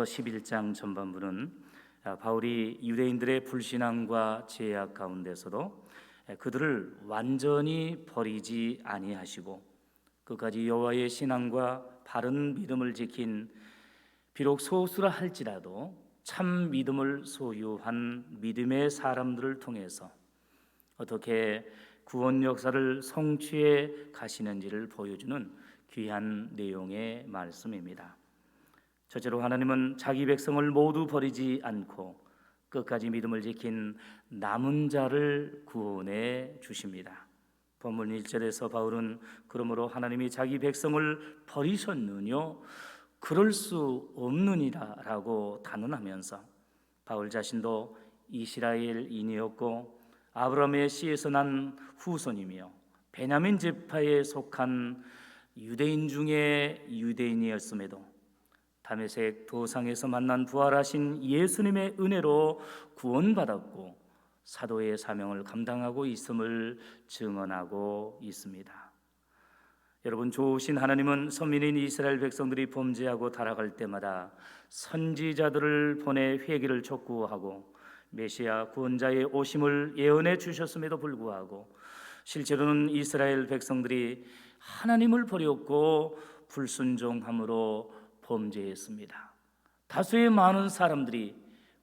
11장 전반부는 바울이 유대인들의 불신앙과 죄악 가운데서도 그들을 완전히 버리지 아니하시고 끝까지 여호와의 신앙과 바른 믿음을 지킨 비록 소수라 할지라도 참 믿음을 소유한 믿음의 사람들을 통해서 어떻게 구원 역사를 성취해 가시는지를 보여주는 귀한 내용의 말씀입니다. 첫째로 하나님은 자기 백성을 모두 버리지 않고 끝까지 믿음을 지킨 남은 자를 구원해 주십니다. 본문 1절에서 바울은 그러므로 하나님이 자기 백성을 버리셨느뇨? 그럴 수 없느니라 라고 단언하면서 바울 자신도 이스라엘인이었고 아브라함의 씨에서 난 후손이며 베냐민 지파에 속한 유대인 중에 유대인이었음에도 다메섹 도상에서 만난 부활하신 예수님의 은혜로 구원받았고 사도의 사명을 감당하고 있음을 증언하고 있습니다. 여러분, 좋으신 하나님은 선민인 이스라엘 백성들이 범죄하고 타락할 때마다 선지자들을 보내 회개를 촉구하고 메시아 구원자의 오심을 예언해 주셨음에도 불구하고 실제로는 이스라엘 백성들이 하나님을 버렸고 불순종함으로 범죄했습니다. 다수의 많은 사람들이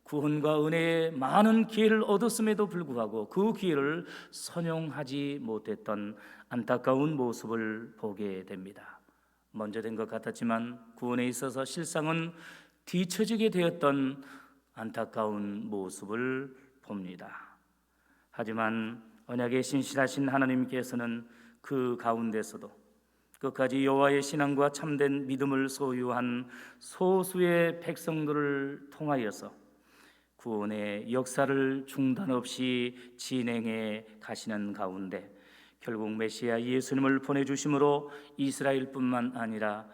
구원과 은혜의 많은 기회를 얻었음에도 불구하고 그 기회를 선용하지 못했던 안타까운 모습을 보게 됩니다. 먼저 된 것 같았지만 구원에 있어서 실상은 뒤처지게 되었던 안타까운 모습을 봅니다. 하지만 언약에 신실하신 하나님께서는 그 가운데서도 끝까지 여호와의 신앙과 참된 믿음을 소유한 소수의 백성들을 통하여서 구원의 역사를 중단 없이 진행해 가시는 가운데 결국 메시아 예수님을 보내주심으로 이스라엘뿐만 아니라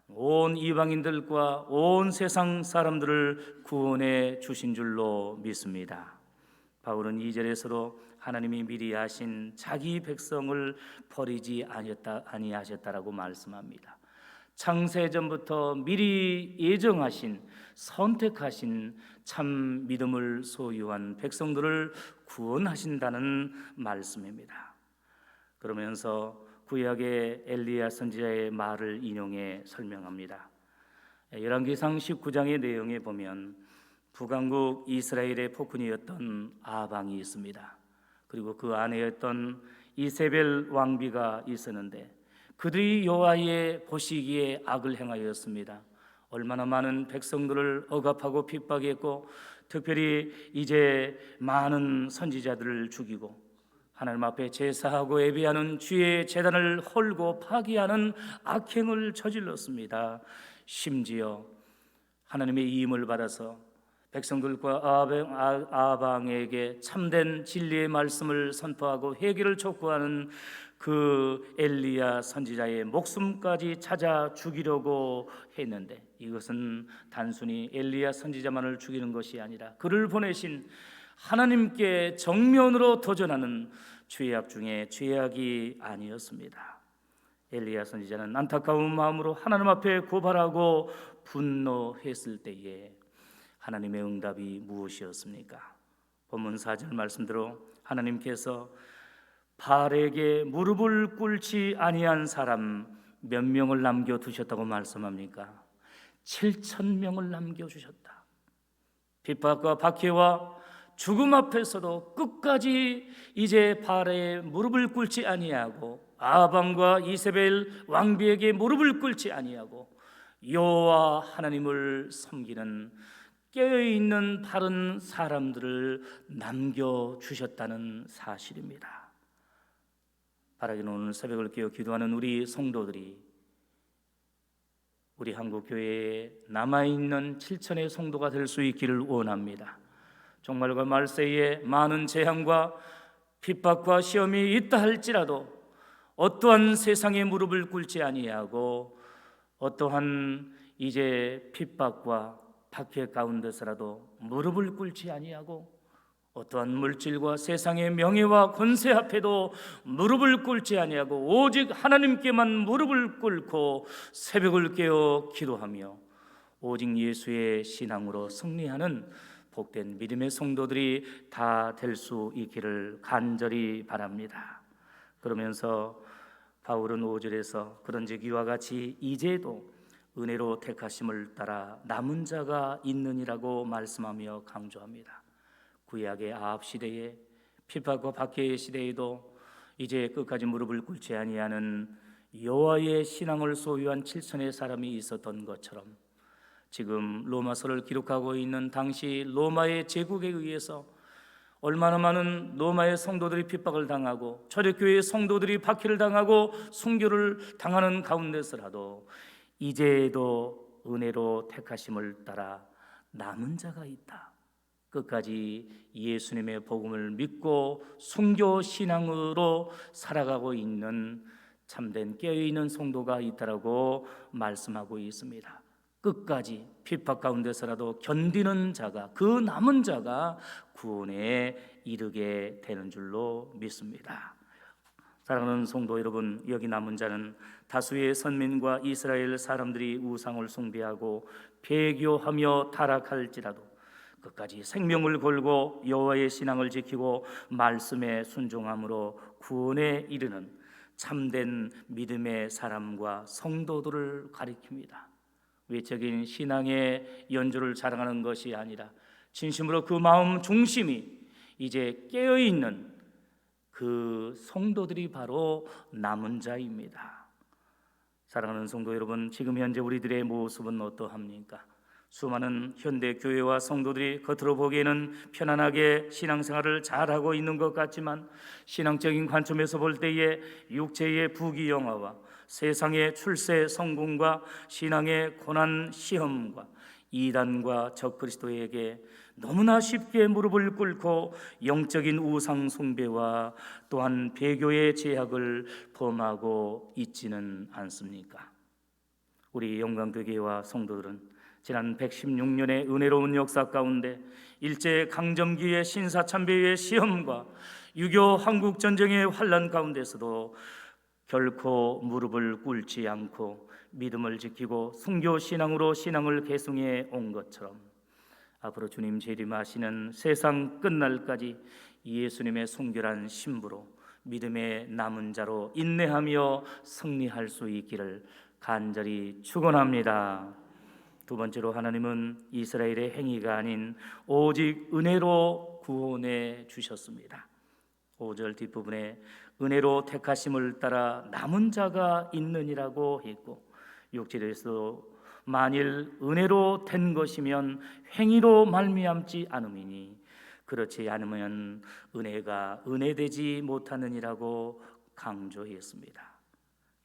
온 이방인들과 온 세상 사람들을 구원해 주신 줄로 믿습니다. 바울은 2절에서도 하나님이 미리 아신 자기 백성을 버리지 아니하셨다라고 말씀합니다. 창세전부터 미리 예정하신 선택하신 참 믿음을 소유한 백성들을 구원하신다는 말씀입니다. 그러면서 구약의 엘리야 선지자의 말을 인용해 설명합니다. 열왕기상 19장의 내용에 보면 북왕국 이스라엘의 폭군이었던 아방이 있습니다. 그리고 그 아내였던 이세벨 왕비가 있었는데 그들이 여호와의 보시기에 악을 행하였습니다. 얼마나 많은 백성들을 억압하고 핍박했고 특별히 이제 많은 선지자들을 죽이고 하나님 앞에 제사하고 예배하는 주의 제단을 헐고 파기하는 악행을 저질렀습니다. 심지어 하나님의 이임을 받아서 백성들과 아방에게 참된 진리의 말씀을 선포하고 회개를 촉구하는 그 엘리야 선지자의 목숨까지 찾아 죽이려고 했는데 이것은 단순히 엘리야 선지자만을 죽이는 것이 아니라 그를 보내신 하나님께 정면으로 도전하는 죄악 중에 죄악이 아니었습니다. 엘리야 선지자는 안타까운 마음으로 하나님 앞에 고발하고 분노했을 때에 하나님의 응답이 무엇이었습니까? 본문 4절 말씀대로 하나님께서 바알에게 무릎을 꿇지 아니한 사람 몇 명을 남겨두셨다고 말씀합니까? 7,000명을 남겨주셨다. 핍박과 박해와 죽음 앞에서도 끝까지 이제 바알에 무릎을 꿇지 아니하고 아방과 이세벨 왕비에게 무릎을 꿇지 아니하고 여호와 하나님을 섬기는 깨어있는 바른 사람들을 남겨주셨다는 사실입니다. 바라기는 오늘 새벽을 깨어 기도하는 우리 성도들이 우리 한국교회에 남아있는 7천의 성도가 될 수 있기를 원합니다. 종말과 말세에 많은 재앙과 핍박과 시험이 있다 할지라도 어떠한 세상에 무릎을 꿇지 아니하고 어떠한 이제 핍박과 박해 가운데서라도 무릎을 꿇지 아니하고 어떠한 물질과 세상의 명예와 권세 앞에도 무릎을 꿇지 아니하고 오직 하나님께만 무릎을 꿇고 새벽을 깨어 기도하며 오직 예수의 신앙으로 승리하는 복된 믿음의 성도들이 다 될 수 있기를 간절히 바랍니다. 그러면서 바울은 5절에서 그런즉 이와 같이 이제도 은혜로 택하심을 따라 남은 자가 있느니라고 말씀하며 강조합니다. 구약의 아합 시대에 핍박과 박해의 시대에도 이제 끝까지 무릎을 꿇지 아니하는 여호와의 신앙을 소유한 7천의 사람이 있었던 것처럼 지금 로마서를 기록하고 있는 당시 로마의 제국에 의해서 얼마나 많은 로마의 성도들이 핍박을 당하고 초대교회의 성도들이 박해를 당하고 순교를 당하는 가운데서라도 이제도 은혜로 택하심을 따라 남은 자가 있다. 끝까지 예수님의 복음을 믿고 순교 신앙으로 살아가고 있는 참된 깨어있는 성도가 있다라고 말씀하고 있습니다. 끝까지 핍박 가운데서라도 견디는 자가, 그 남은 자가 구원에 이르게 되는 줄로 믿습니다. 사랑하는 성도 여러분, 여기 남은 자는 다수의 선민과 이스라엘 사람들이 우상을 숭배하고 배교하며 타락할지라도 끝까지 생명을 걸고 여호와의 신앙을 지키고 말씀에 순종함으로 구원에 이르는 참된 믿음의 사람과 성도들을 가리킵니다. 외적인 신앙의 연주를 자랑하는 것이 아니라 진심으로 그 마음 중심이 이제 깨어있는 그 성도들이 바로 남은 자입니다. 사랑하는 성도 여러분, 지금 현재 우리들의 모습은 어떠합니까? 수많은 현대 교회와 성도들이 겉으로 보기에는 편안하게 신앙생활을 잘하고 있는 것 같지만 신앙적인 관점에서 볼 때에 육체의 부귀영화와 세상의 출세 성공과 신앙의 고난 시험과 이단과 적그리스도에게 너무나 쉽게 무릎을 꿇고 영적인 우상 숭배와 또한 배교의 죄악을 범하고 있지는 않습니까? 우리 영광교회와 성도들은 지난 116년의 은혜로운 역사 가운데 일제 강점기의 신사참배의 시험과 6.25 한국전쟁의 환란 가운데서도 결코 무릎을 꿇지 않고 믿음을 지키고 순교 신앙으로 신앙을 계승해 온 것처럼 앞으로 주님 재림하시는 세상 끝날까지 예수님의 순결한 신부로 믿음의 남은 자로 인내하며 승리할 수 있기를 간절히 축원합니다. 두 번째로 하나님은 이스라엘의 행위가 아닌 오직 은혜로 구원해 주셨습니다. 5절 뒷부분에 은혜로 택하심을 따라 남은 자가 있느니라고 했고 6절에서 만일 은혜로 된 것이면 행위로 말미암지 않음이니 그렇지 않으면 은혜가 은혜되지 못하느니라고 강조했습니다.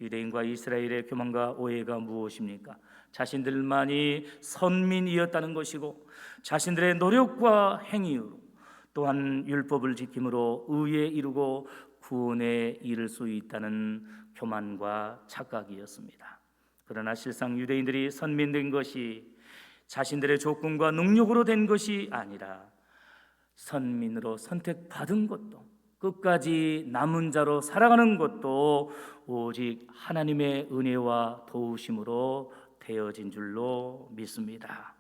유대인과 이스라엘의 교만과 오해가 무엇입니까? 자신들만이 선민이었다는 것이고 자신들의 노력과 행위로 또한 율법을 지킴으로 의에 이르고 구원에 이를 수 있다는 교만과 착각이었습니다. 그러나 실상 유대인들이 선민된 것이 자신들의 조건과 능력으로 된 것이 아니라 선민으로 선택받은 것도 끝까지 남은 자로 살아가는 것도 오직 하나님의 은혜와 도우심으로 되어진 줄로 믿습니다.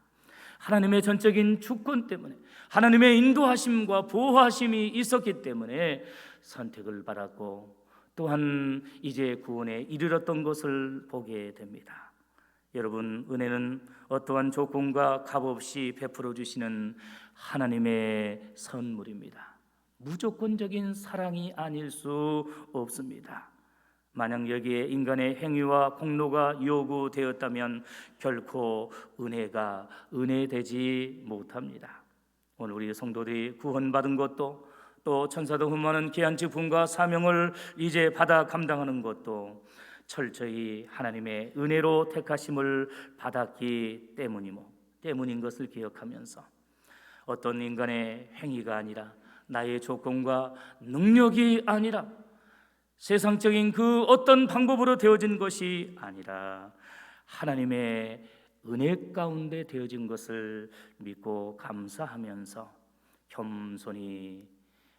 하나님의 전적인 주권 때문에 하나님의 인도하심과 보호하심이 있었기 때문에 선택을 받았고 또한 이제 구원에 이르렀던 것을 보게 됩니다. 여러분, 은혜는 어떠한 조건과 값 없이 베풀어 주시는 하나님의 선물입니다. 무조건적인 사랑이 아닐 수 없습니다. 만약 여기에 인간의 행위와 공로가 요구되었다면 결코 은혜가 은혜되지 못합니다. 오늘 우리 성도들이 구원받은 것도 또 천사도 흠모하는 귀한 직분과 사명을 이제 받아 감당하는 것도 철저히 하나님의 은혜로 택하심을 받았기 때문인 것을 기억하면서 어떤 인간의 행위가 아니라 나의 조건과 능력이 아니라 세상적인 그 어떤 방법으로 되어진 것이 아니라 하나님의 은혜 가운데 되어진 것을 믿고 감사하면서 겸손히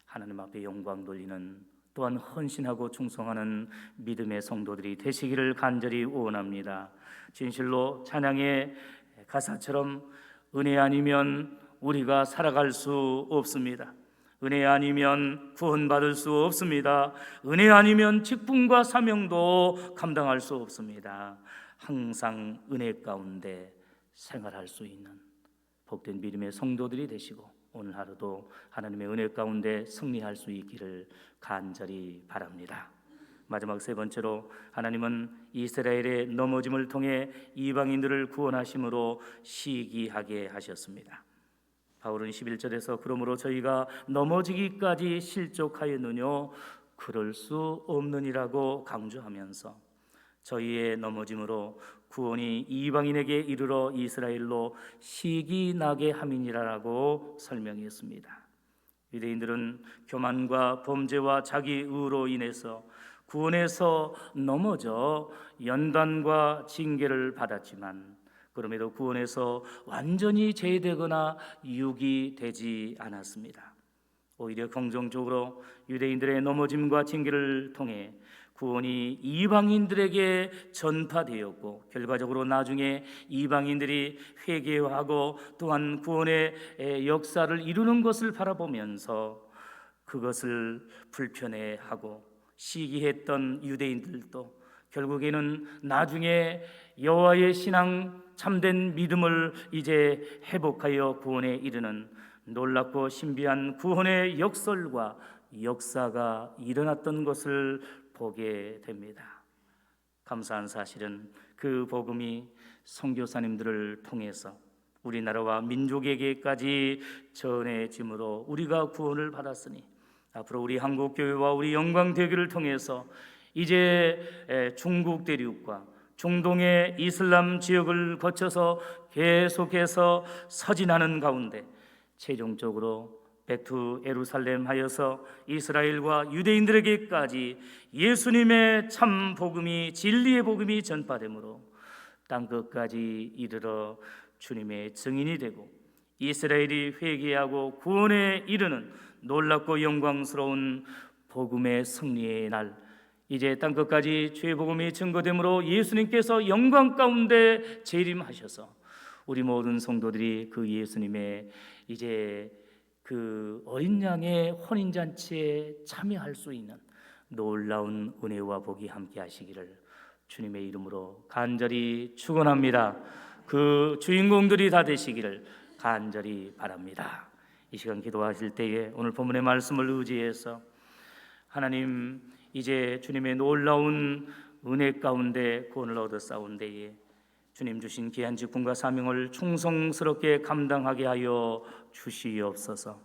하나님 앞에 영광 돌리는 또한 헌신하고 충성하는 믿음의 성도들이 되시기를 간절히 원합니다. 진실로 찬양의 가사처럼 은혜 아니면 우리가 살아갈 수 없습니다. 은혜 아니면 구원받을 수 없습니다. 은혜 아니면 직분과 사명도 감당할 수 없습니다. 항상 은혜 가운데 생활할 수 있는 복된 믿음의 성도들이 되시고 오늘 하루도 하나님의 은혜 가운데 승리할 수 있기를 간절히 바랍니다. 마지막 세 번째로 하나님은 이스라엘의 넘어짐을 통해 이방인들을 구원하심으로 시기하게 하셨습니다. 바울은 11절에서 그러므로 저희가 넘어지기까지 실족하였느뇨 그럴 수 없느니라고 강조하면서 저희의 넘어짐으로 구원이 이방인에게 이르러 이스라엘로 시기 나게 함이니라라고 설명했습니다. 유대인들은 교만과 범죄와 자기 의로 인해서 구원에서 넘어져 연단과 징계를 받았지만 그럼에도 구원에서 완전히 제외되거나 유기되지 않았습니다. 오히려 긍정적으로 유대인들의 넘어짐과 징계를 통해 구원이 이방인들에게 전파되었고 결과적으로 나중에 이방인들이 회개하고 또한 구원의 역사를 이루는 것을 바라보면서 그것을 불편해하고 시기했던 유대인들도 결국에는 나중에 여호와의 신앙 참된 믿음을 이제 회복하여 구원에 이르는 놀랍고 신비한 구원의 역설과 역사가 일어났던 것을 보게 됩니다. 감사한 사실은 그 복음이 선교사님들을 통해서 우리나라와 민족에게까지 전해짐으로 우리가 구원을 받았으니 앞으로 우리 한국교회와 우리 영광대교를 통해서 이제 중국 대륙과 중동의 이슬람 지역을 거쳐서 계속해서 서진하는 가운데 최종적으로 백투 예루살렘 하여서 이스라엘과 유대인들에게까지 예수님의 참 복음이 진리의 복음이 전파되므로 땅끝까지 이르러 주님의 증인이 되고 이스라엘이 회개하고 구원에 이르는 놀랍고 영광스러운 복음의 승리의 날 이제 땅끝까지 주의 복음이 증거되므로 예수님께서 영광 가운데 재림하셔서 우리 모든 성도들이 그 예수님의 이제 그 어린 양의 혼인잔치에 참여할 수 있는 놀라운 은혜와 복이 함께 하시기를 주님의 이름으로 간절히 축원합니다. 그 주인공들이 다 되시기를 간절히 바랍니다. 이 시간 기도하실 때에 오늘 본문의 말씀을 의지해서 하나님 이제 주님의 놀라운 은혜 가운데 구원을 얻어 싸운 데에 주님 주신 귀한 직분과 사명을 충성스럽게 감당하게 하여 주시옵소서.